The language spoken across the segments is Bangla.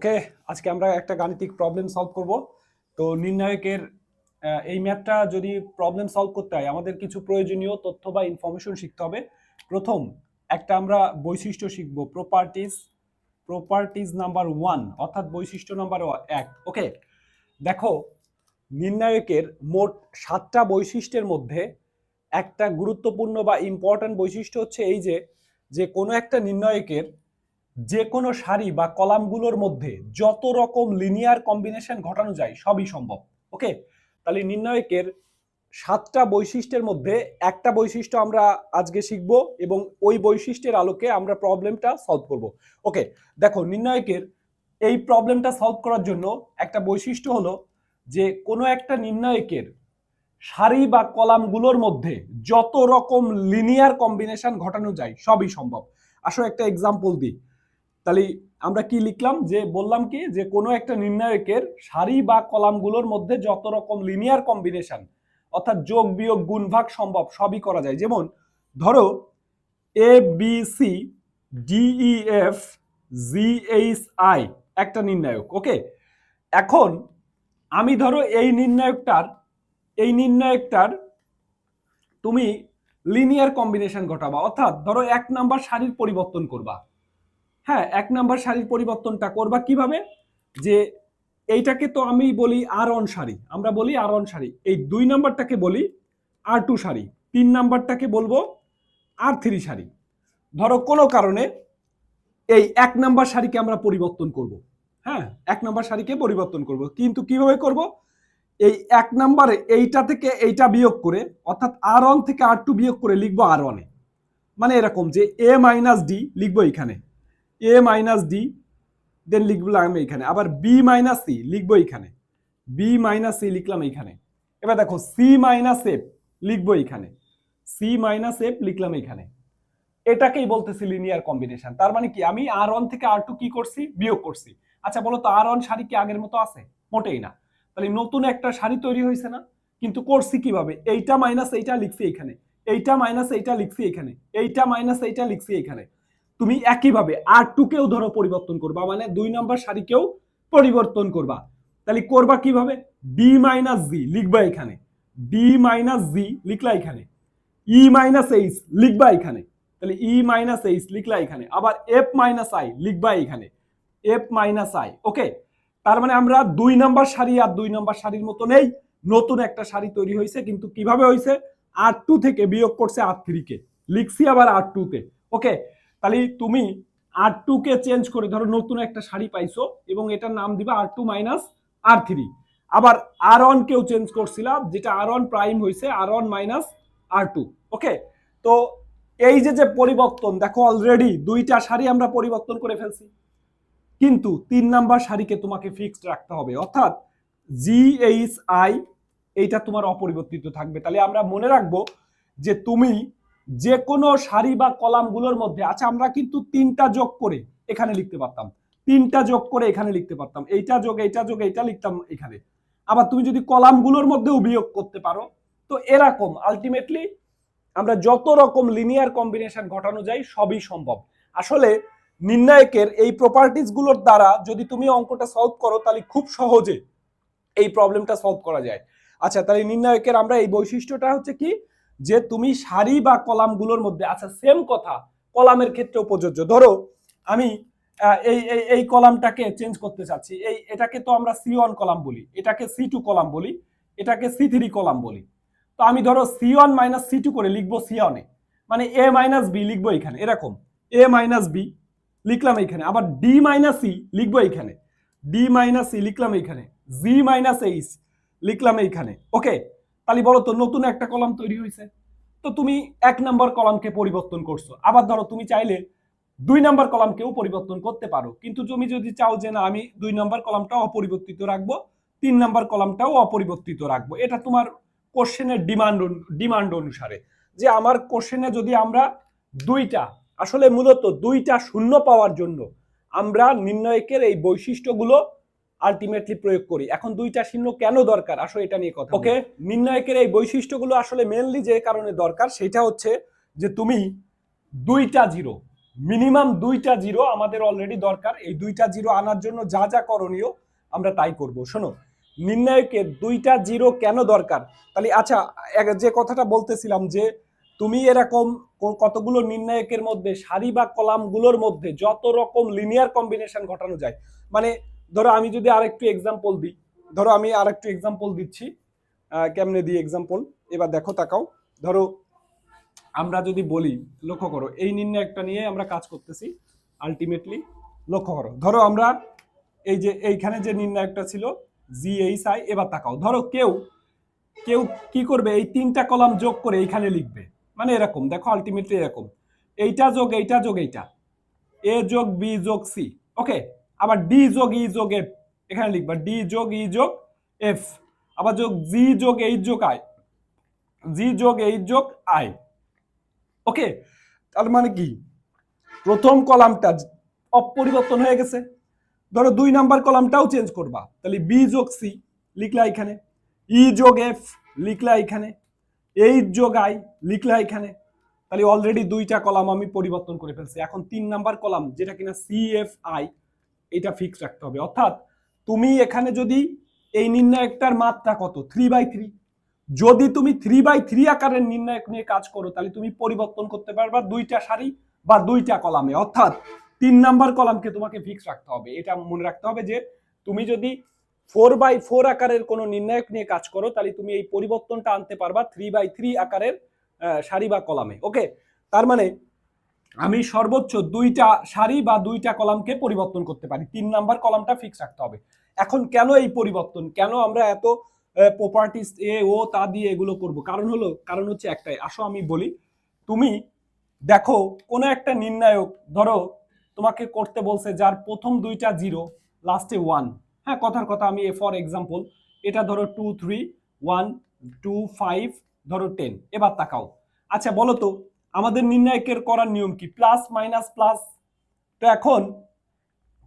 ওকে, আজকে আমরা একটা গাণিতিক প্রবলেম সলভ করব। তো নির্ণায়কের এই ম্যাথটা যদি প্রবলেম সলভ করতে হয় আমাদের কিছু প্রয়োজনীয় তথ্য বা ইনফরমেশন শিখতে হবে। প্রথম একটা আমরা বৈশিষ্ট্য শিখব, প্রপার্টিজ নাম্বার 1 অর্থাৎ বৈশিষ্ট্য নাম্বার 1। ওকে, দেখো নির্ণায়কের মোট 7টা বৈশিষ্ট্যের মধ্যে একটা গুরুত্বপূর্ণ বা ইম্পর্ট্যান্ট বৈশিষ্ট্য হচ্ছে এই যে কোনো একটা নির্ণায়কের যে কোনো সারি বা কলামগুলোর মধ্যে যত রকম লিনিয়ার কম্বিনেশন ঘটানো যায় সবই সম্ভব। ওকে, তাহলে নির্ণায়কের 7টা বৈশিষ্ট্যের মধ্যে একটা বৈশিষ্ট্য আমরা আজকে শিখব এবং ওই বৈশিষ্ট্যের আলোকে আমরা প্রবলেমটা সলভ করব। ওকে, দেখো নির্ণায়কের এই প্রবলেমটা সলভ করার জন্য একটা বৈশিষ্ট্য হলো যে কোনো একটা নির্ণায়কের সারি বা কলামগুলোর মধ্যে যত রকম লিনিয়ার কম্বিনেশন ঘটানো যায় সবই সম্ভব। আসলে একটা এক্সাম্পল দিই, তাহলে আমরা কি লিখলাম, যে বললাম কি যে কোনো একটা নির্ণায়কের সারি বা কলামগুলোর মধ্যে যত রকম লিনিয়ার কম্বিনেশন অর্থাৎ যোগ বিয়োগ গুণ ভাগ সম্ভব সবই করা যায়। যেমন ধরো A B C D E F G H I একটা নির্ণায়ক। ওকে, এখন আমি ধরো এই নির্ণায়কটার তুমি লিনিয়ার কম্বিনেশন ঘটাবা, অর্থাৎ ধরো 1 নাম্বার সারির পরিবর্তন করবা। হ্যাঁ, 1 নাম্বার সারির পরিবর্তনটা করবা কিভাবে, যে এইটাকে তো আমি বলি আর1 সারি, আমরা বলি আর1 সারি, এই 2 নাম্বারটাকে বলি আর2 সারি, 3 নাম্বারটাকে বলবো আর3 সারি। ধরো কোনো কারণে এই 1 নাম্বার সারিকে আমরা পরিবর্তন করব। হ্যাঁ, 1 নাম্বার সারিকে পরিবর্তন করব, কিন্তু কিভাবে করব, এই 1 নাম্বারে এইটা থেকে এইটা বিয়োগ করে অর্থাৎ আর1 থেকে আর2 বিয়োগ করে লিখবো আর1 এ। মানে এরকম যে এ মাইনাস ডি লিখবো এখানে, এ মাইনাস ডি দেন লিখলাম এইখানে, আবার বি মাইনাস সি লিখবো এইখানে, বি মাইনাস সি লিখলাম এইখানে। এবার দেখো সি মাইনাস এফ লিখবো এইখানে, সি মাইনাস এফ লিখলাম এইখানে। এটাকেই বলতেছি লিনিয়ার কম্বিনেশন। তার মানে কি আমি আর1 থেকে আর2 কি করছি, বিয়োগ করছি। আচ্ছা বলো তো আর1 সারি কি আগের মতো আছে? মোটেই না। তাহলে নতুন একটা সারি তৈরি হয়েছে না? কিন্তু করছি কিভাবে, এইটা মাইনাস এইটা লিখছি এখানে, এইটা মাইনাস এইটা লিখছি এখানে, এইটা মাইনাস এইটা লিখছি এখানে। তুমি একইভাবে আর2 কেও ধরো পরিবর্তন করবা, মানে 2 নাম্বার সারিকেও পরিবর্তন করবা। তাহলে করবা কিভাবে, ডি মাইনাস জি লিখবা এখানে, ডি মাইনাস জি লিখলা এখানে, ই মাইনাস এইচ লিখবা এখানে, তাহলে ই মাইনাস এইচ লিখলা এখানে, আবার এফ মাইনাস আই লিখবা এখানে, এফ মাইনাস আই। ওকে, তার মানে আমরা 2 নাম্বার সারি আর 2 নাম্বার সারির মতো নেই, নতুন একটা সারি তৈরি হয়েছে। কিন্তু কিভাবে হয়েছে, আর2 থেকে বিয়োগ করছে আর3 কে, লিখছি আবার আর2 তে। ওকে, তাহলে তুমি আর2 কে চেঞ্জ করে ধরো নতুন একটা সারি পাইছো এবং এটার নাম দিবা আর2 মাইনাস আর3। আবার আর1 কেও চেঞ্জ করছিলাম, যেটা আর1 প্রাইম হয়েছে আর1 মাইনাস আর2। ওকে, তো এই যে পরিবর্তন দেখো অলরেডি 2টা সারি আমরা পরিবর্তন করে ফেলছি, কিন্তু 3 নাম্বার সারিকে তোমাকে ফিক্সড রাখতে হবে, অর্থাৎ জি এইচ আই এইটা তোমার অপরিবর্তিত থাকবে। তাহলে আমরা মনে রাখবো যে তুমি যে কোনো সারি বা কলামগুলোর মধ্যে, আচ্ছা আমরা কিন্তু 3টা যোগ করে এখানে লিখতে পারতাম, 3টা যোগ করে এখানে লিখতে পারতাম, এইটা যোগ এইটা যোগ এইটা লিখতাম এখানে। আবার তুমি যদি কলামগুলোর মধ্যেও বিয়োগ করতে পারো, তো এরকম আলটিমেটলি আমরা যত রকম লিনিয়ার কম্বিনেশন ঘটানো যায় সবই সম্ভব। আসলে নির্ণায়কের এই প্রপার্টিজ গুলোর দ্বারা যদি তুমি অঙ্কটা সলভ করো তাহলে খুব সহজে এই প্রবলেমটা সলভ করা যায়। আচ্ছা, তাহলে নির্ণায়কের আমরা এই বৈশিষ্ট্যটা হচ্ছে কি, যে তুমি সারি বা কলামগুলোর মধ্যে, আচ্ছা সেম কথা কলামের ক্ষেত্রেও প্রযোজ্য। ধরো আমি এই এই কলামটাকে চেঞ্জ করতে চাচ্ছি, এটাকে তো আমরা C1 কলাম বলি, এটাকে C2 কলাম বলি, এটাকে C3 কলাম বলি। তো আমি ধরো C1 মাইনাস C2 করে লিখবো C1 এ, মানে A মাইনাস বি লিখবো এখানে, এরকম A মাইনাস বি লিখলাম এখানে, আবার D মাইনাস সি লিখবো এখানে, D মাইনাস সি লিখলাম এখানে, G মাইনাস এইচ লিখলাম এইখানে। ওকে, তাহলে বলো তো নতুন একটা কলাম তৈরি হয়েছে। তো তুমি 1 নাম্বার কলামকে পরিবর্তন করছো, আবার ধরো তুমি চাইলে 2 নাম্বার কলামকেও পরিবর্তন করতে পারো, কিন্তু তুমি যদি চাও যে না আমি 2 নাম্বার কলামটাও অপরিবর্তিত রাখবো, 3 নাম্বার কলামটাও অপরিবর্তিত রাখবো, এটা তোমার কোশ্চেনের ডিমান্ড অনুসারে। যে আমার কোশ্চেনে যদি আমরা দুইটা, আসলে মূলত 2টা শূন্য পাওয়ার জন্য আমরা নির্ণায়কের এই বৈশিষ্ট্যগুলো আলটিমেটলি প্রয়োগ করি। এখন 2টা চিহ্ন কেন দরকার, আসলে এটা নিয়ে কথা। ওকে, নির্ণায়কের এই বৈশিষ্ট্যগুলো আসলে মেনলি যে কারণে দরকার সেটা হচ্ছে যে তুমি 2টা জিরো মিনিমাম 2টা জিরো আমাদের অলরেডি দরকার। এই 2টা জিরো আনার জন্য যা যা করণীয় আমরা তাই করব। শোনো, নির্ণায়কের 2টা জিরো কেন দরকার? তাহলে আচ্ছা, যে কথাটা বলতেছিলাম যে তুমি এরকম কতগুলো নির্ণায়কের মধ্যে সারি বা কলামগুলোর মধ্যে যত রকম লিনিয়ার কম্বিনেশন ঘটানো যায়, মানে ধরো আমি যদি আরেকটু এক্সাম্পল দিই, ধরো আমি আরেকটু এক্সাম্পল দিচ্ছি। কেমনে দিই এক্সাম্পল, এবার দেখো তাকাও। ধরো আমরা যদি বলি, লক্ষ্য করো এই নির্ণায়কটা নিয়ে আমরা কাজ করতেছি আলটিমেটলি। লক্ষ্য করো, ধরো আমরা এই যে এইখানে যে নির্ণায়কটা ছিল জিএইচআই, এবার তাকাও। ধরো কেউ কেউ কি করবে, এই 3টা কলাম যোগ করে এইখানে লিখবে, মানে এরকম দেখো আলটিমেটলি এরকম, এইটা যোগ এইটা যোগ এইটা, এ যোগ বি যোগ সি, ওকে। আবার ডি যোগ ই যোগ এফ এখানে লিখবা, ডি যোগ ই যোগ এফ। আবার যোগ জি যোগ এইচ যোগ আই, জি যোগ এইচ যোগ আই, ওকে। তার মানে কি, প্রথম কলামটা অপরিবর্তন হয়ে গেছে। ধরো 2 নাম্বার কলামটাও চেঞ্জ করবা, তাহলে বি যোগ সি লিখলা এখানে, ই যোগ এফ লিখলা এখানে, এইচ যোগ আই লিখলা এখানে। তাহলে অলরেডি 2টা কলাম আমি পরিবর্তন করে ফেলছি। এখন 3 নাম্বার কলাম যেটা কিনা সি এফ আই, এটা ফিক্স রাখতে হবে। অর্থাৎ তুমি এখানে যদি এই নির্ণায়কটার মাত্রা কত, 3/3, যদি তুমি 3/3 আকারের নির্ণায়ক নিয়ে কাজ করো তাহলে তুমি পরিবর্তন করতে পারবা 2টা সারি বা 2টা কলামে। অর্থাৎ 3 নাম্বার কলামকে তোমাকে ফিক্স রাখতে হবে। এটা মনে রাখতে হবে যে তুমি যদি 4/4 আকারের কোনো নির্ণায়ক নিয়ে কাজ করো তাহলে তুমি এই পরিবর্তনটা আনতে পারবা 3/3 আকারের সারি বা কলামে, ওকে। তার মানে আমি সর্বোচ্চ 2টা সারি বা 2টা কলামকে পরিবর্তন করতে পারি, 3 নাম্বার কলামটা ফিক্স রাখতে হবে। এখন কেন এই পরিবর্তন, কেন আমরা এত প্রপার্টিস এ ও তা দিয়ে এগুলো করব? কারণ হচ্ছে একটাই, আসো আমি বলি। তুমি দেখো কোন একটা নির্ণায়ক ধরো তোমাকে করতে বলছে যার প্রথম 2টা জিরো লাস্টে 1, হ্যাঁ কথার কথা আমি ফর এক্সাম্পল এটা ধরো 2 3 1 2 5 ধরো 10। এবার তাকাও, আচ্ছা বলো তো আমাদের নির্ণায়কের করার নিয়ম কি, প্লাস মাইনাস প্লাস। তো এখন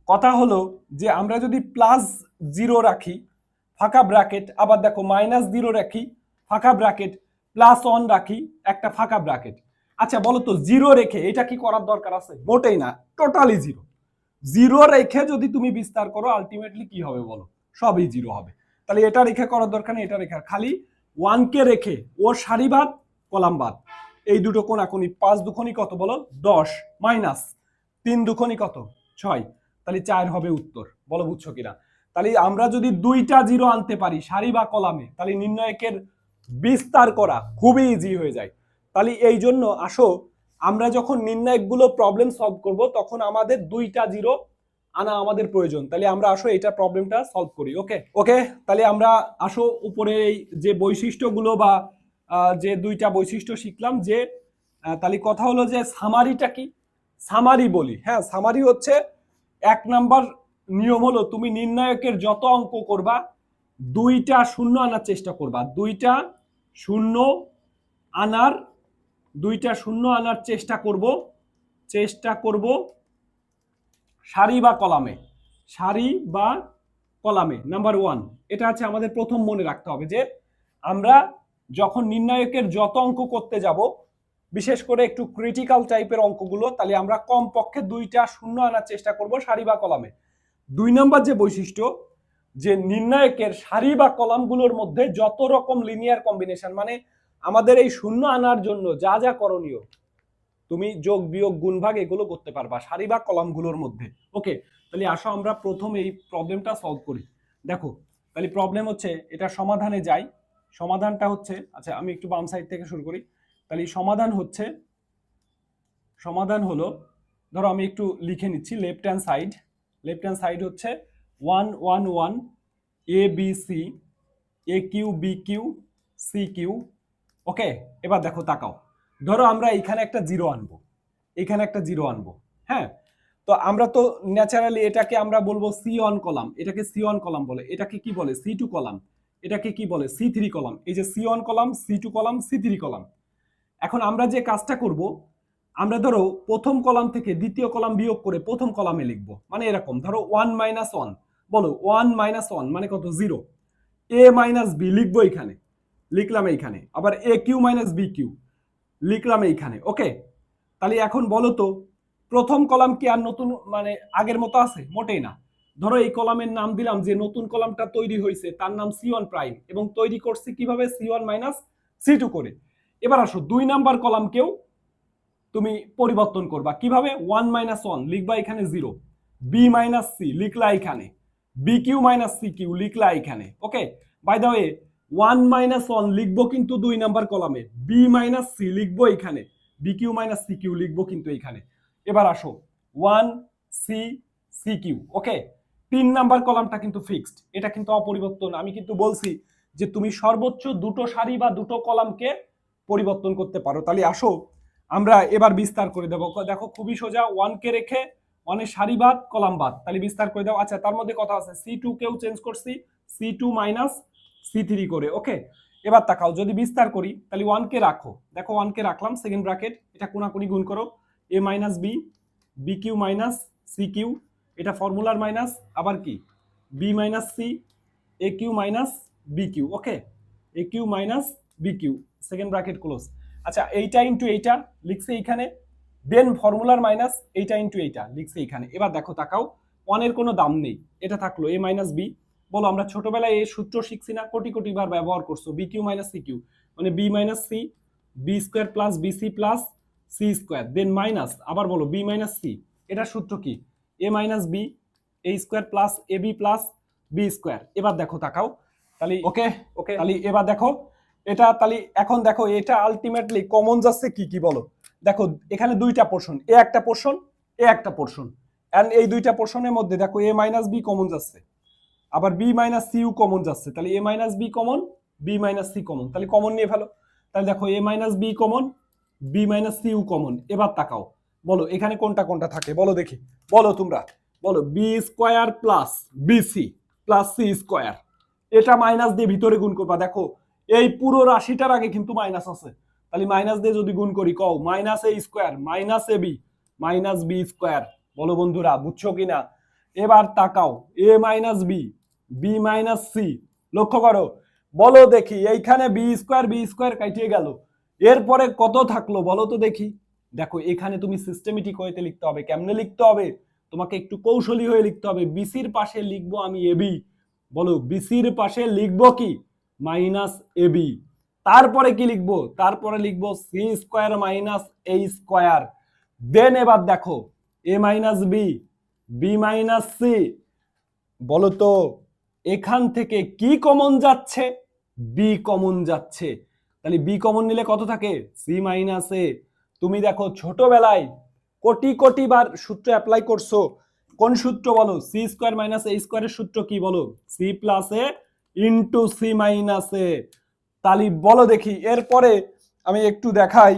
কথা হলো যে আমরা যদি প্লাস 0 রাখি ফাঁকা ব্র্যাকেট, আবার দেখো মাইনাস 0 রাখি ফাঁকা ব্র্যাকেট, প্লাস 1 রাখি একটা ফাঁকা ব্র্যাকেট। আচ্ছা বলো তো 0 রেখে এটা কি করার দরকার আছে? মোটেই না, টোটালি 0। 0 রেখে যদি তুমি বিস্তার করো আলটিমেটলি কি হবে বলো, সবই 0 হবে। তাহলে এটা রেখে করার দরকার নেই, এটা রেখে খালি 1 কে রেখে ওর সারি বাদ কলাম বাদ, এই দুটো কোনাকুনি, 5 দুখনি কত বলো 10, মাইনাস 3 দুখনি কত 6, তাহলে 4 হবে উত্তর। বলো বুঝছো কিনা? তাহলে আমরা যদি 2টা জিরো আনতে পারি সারি বা কলামে তাহলে নির্ণায়কের বিস্তার করা খুবই ইজি হয়ে যায়। তাহলে এই জন্য আসো আমরা যখন নির্ণায়কগুলো প্রবলেম সলভ করব তখন আমাদের 2টা জিরো আনা আমাদের প্রয়োজন। তাহলে আমরা আসো এটা প্রবলেমটা সলভ করি, ওকে ওকে। তাহলে আমরা আসো উপরে যে বৈশিষ্ট্যগুলো বা যে 2টা বৈশিষ্ট্য শিখলাম, যে তাহলে কথা হলো যে সামারিটা কি, সামারি বলি। হ্যাঁ সামারি হচ্ছে 1 নাম্বার নিয়ম হলো তুমি নির্ণায়কের যত অঙ্ক করবা 2টা শূন্য আনার চেষ্টা করবা, 2টা শূন্য আনার 2টা শূন্য আনার চেষ্টা করব সারি বা কলামে, সারি বা কলামে। নাম্বার 1, এটা আছে আমাদের প্রথম মনে রাখতে হবে যে আমরা যখন নির্ণায়কের যত অঙ্ক করতে যাব, বিশেষ করে একটু ক্রিটিক্যাল টাইপের অঙ্কগুলো, তাহলে আমরা কমপক্ষে 2টা শূন্য আনার চেষ্টা করব সারি বা কলামে। 2 নম্বর যে বৈশিষ্ট্য, যে নির্ণায়কের সারি বা কলামগুলোর মধ্যে যত রকম লিনিয়ার কম্বিনেশন, মানে আমাদের এই শূন্য আনার জন্য যা যা করণীয়, তুমি যোগ বিয়োগ গুণ ভাগ এগুলো করতে পারবা সারি বা কলামগুলোর মধ্যে, ওকে। তাহলে আসো আমরা প্রথম এই প্রবলেমটা সলভ করি। দেখো তাহলে প্রবলেম হচ্ছে, এটা সমাধানে যাই। সমাধানটা হচ্ছে, আচ্ছা আমি একটু বাম সাইড থেকে শুরু করি। তাহলে সমাধান হলো, ধরো আমি একটু লিখে নিচ্ছি। লেফট হ্যান্ড সাইড হচ্ছে 1 1 1 A B C, A Q B Q C Q, okay. এবার দেখো তাকাও, ধরো আমরা এখানে একটা জিরো আনবো, হ্যাঁ। তো আমরা তো ন্যাচারালি এটাকে আমরা বলবো C1 কলাম, এটাকে C1 কলাম বলে, এটাকে কি বলে C2 কলাম, এটাকে কি বলে C3 কলাম। এই যে C1 column, C2 column, C3 column. এখন আমরা যে কাজটা করব, আমরা ধরো প্রথম কলাম থেকে দ্বিতীয় কলাম বিয়োগ করে প্রথম কলামে লিখবো, মানে এরকম ধরো 1 - 1, বলো 1 - 1 মানে কত 0, a - b লিখবো এখানে, লিখলাম এইখানে, আবার a কিউ - b কিউ লিখলাম এইখানে, ওকে। তাহলে এখন বলো তো প্রথম কলাম কি আর নতুন মানে আগের মতো আছে? মোটেই না। ধরো এই কলামের নাম দিলাম, যে নতুন কলামটা তৈরি হয়েছে তার নাম C1 প্রাইম, এবং তৈরি করছি কিভাবে? C1 মাইনাস C2 করে। এবার আসো 2 নাম্বার কলামকেও তুমি পরিবর্তন করবা কিভাবে? 1 মাইনাস 1 লিখবা এখানে 0, B মাইনাস C লিখলা এখানে, BQ মাইনাস CQ লিখলা এখানে। ওকে, বাই দ্য ওয়ে 1 মাইনাস 1 লিখবো কিন্তু 2 নাম্বার কলামে, B মাইনাস C লিখবো এখানে, BQ মাইনাস CQ লিখবো কিন্তু এখানে। এবার আসো 1 C CQ। ওকে, 3 নাম্বার কলামটা কিন্তু ফিক্সড, এটা কিন্তু অপরিবর্তন। আমি কিন্তু বলছি যে তুমি সর্বোচ্চ দুটো সারি বা দুটো কলামকে পরিবর্তন করতে পারো। তাহলে আসো আমরা এবার বিস্তার করে দেবো। দেখো খুবই সোজা, 1 কে রেখে 1 এর সারি বাদ কলাম বাদ, তাহলে বিস্তার করে দাও। আচ্ছা, তার মধ্যে কথা আছে, C2 কেও চেঞ্জ করছি C2 মাইনাস C3 করে। ওকে, এবার তাকাও, যদি বিস্তার করি তাহলে 1 কে রাখো, দেখো 1 কে রাখলাম, সেকেন্ড ব্র্যাকেট, এটা কোনাকুনি গুণ করো, A minus B, BQ minus CQ, এটা ফর্মুলার মাইনাস, আবার কি B minus C, AQ minus BQ। ওকে, AQ minus BQ, second bracket close. আচ্ছা, এইটা ইনটু এইটা লিখছে এইখানে, দেন ফর্মুলার মাইনাস এইটা ইনটু এইটা লিখছে এইখানে। এবার দেখো তাকাও, 1 এর কোনো দাম নেই, এটা থাকলো A মাইনাস B। বলো, আমরা ছোটবেলায় এই সূত্র শিখছি না, কোটি কোটি বার ব্যবহার করছো, BQ মাইনাস CQ মানে B minus C, B square plus BC plus C square, then minus, আবার বলো B মাইনাস C, এটার সূত্র কি? A minus B, A square plus AB plus B square. এবার দেখো তাকাও, তাহলে ওকে ওকে, তাহলে এবার দেখো এটা, তাহলে এখন দেখো এটা আলটিমেটলি কমন যাচ্ছে কি কি বলো? দেখো এখানে দুইটা পোর্শন, এ একটা পোর্শন, এ একটা পোর্শন, এন্ড এই দুইটা পোর্শনের মধ্যে দেখো A মাইনাস B কমন যাচ্ছে, আবার B মাইনাস CU কমন যাচ্ছে, তাহলে A minus B common, B minus C common, তাহলে কমন নিয়ে ফেলো। তাহলে দেখো A minus B common, B minus CU common. এবার তাকাও, বলো এখানে কোনটা কোনটা থাকে বলো দেখি, বলো তোমরা বলো। B square plus BC plus C square, এটা মাইনাস দিয়ে ভিতরে গুণ করবা, দেখো এই পুরো রাশিটার আগে কিন্তু মাইনাস আছে, তাহলে মাইনাস দিয়ে যদি গুণ করি, কও minus A square minus AB minus B square. বলো বন্ধুরা, বুঝছো কিনা? এবার তাকাও, A minus B, B minus C, লক্ষ্য করো, বলো দেখি এইখানে B স্কোয়ার কাটিয়ে গেল, এরপরে কত থাকলো বলো তো দেখি। দেখো এখানে তুমি সিস্টেমেটিক ওয়েতে লিখতে হবে। কেমনে লিখতে হবে? তোমাকে একটু কৌশলী হয়ে লিখতে হবে। বিসির পাশে লিখবো আমি এবি, বলো বিসির পাশে লিখবো কি? Minus AB. তারপরে কি লিখবো? তারপরে লিখবো C square minus A square. Then এবার দেখো A minus B, B minus C, বলো তো এখান থেকে কি কমন যাচ্ছে? বি কমন যাচ্ছে, তাহলে বি কমন নিলে কত থাকে? সি মাইনাস এ। তুমি দেখো ছোটবেলায় কোটি কোটি বার সূত্র অ্যাপ্লাই করছো, কোন সূত্র বলো? সি স্কোয়ার মাইনাস এ স্কোয়ারের সূত্র কি বলো? C plus A into C minus A. তাহলে বলো দেখি, এরপরে আমি একটু দেখাই,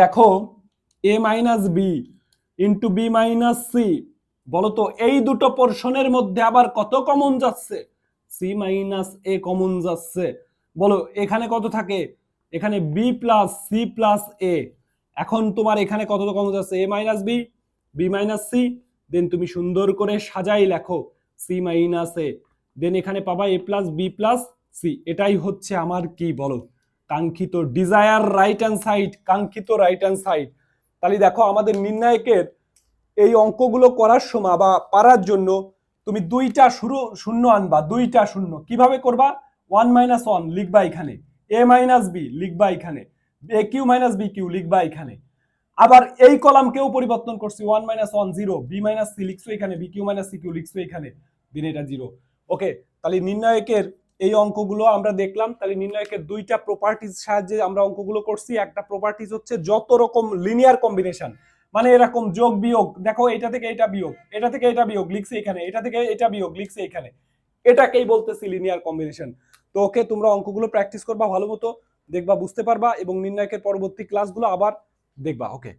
দেখো A minus B into B minus C, বলতো এই দুটো পোর্শনের মধ্যে আবার কত কমন যাচ্ছে? সি মাইনাস এ কমন যাচ্ছে। বলো এখানে কত থাকে? এখানে B plus C plus A. এখন তোমার এখানে কত কমন যাচ্ছে? A minus B, B minus C, then তুমি সুন্দর করে সাজাই লেখো সি মাইনাস এ, দেন এখানে পাবা এ প্লাস বি প্লাস সি। এটাই হচ্ছে আমার কি বলো? কাঙ্ক্ষিত ডিজায়ার রাইট হ্যান্ড সাইড, কাঙ্ক্ষিত রাইট হ্যান্ড সাইড। তাহলে দেখো আমাদের নির্ণায়কের এই অঙ্কগুলো করার সময় বা পারার জন্য তুমি দুইটা শূন্য আনবা, দুইটা শূন্য। কিভাবে করবা? 1 মাইনাস 1 লিখবা এখানে, এ মাইনাস বি লিখবা এখানে, এ কিউ মাইনাস বি কিউ লিখবা এখানে। আবার এই কলামকেও পরিবর্তন করছি, 1 মাইনাস 1 0, বি মাইনাস সি লিখছো এখানে, B Q minus C Q লিখছো এখানে, দিন এটা 0। ওকে, তাহলে নির্ণায়কের এই অঙ্কগুলো আমরা দেখলাম। তাহলে নির্ণায়কের দুইটা প্রপার্টিজ সাহায্যে আমরা অঙ্কগুলো করছি। একটা প্রপার্টিজ হচ্ছে যত রকম লিনিয়ার কম্বিনেশন, মানে এরকম যোগ বিয়োগ, দেখো এটা থেকে এটা বিয়োগ, এটা থেকে এটা বিয়োগ লিখছে এখানে, এটা থেকে এটা বিয়োগ লিখছে এখানে, এটাকেই বলতেছি লিনিয়ার কম্বিনেশন। তো ওকে, তোমরা অঙ্কগুলো প্র্যাকটিস করবা ভালো মতো, দেখবা বুঝতে পারবা, এবং নির্ণায়কের পরবর্তী ক্লাসগুলো আবার দেখবা। ওকে।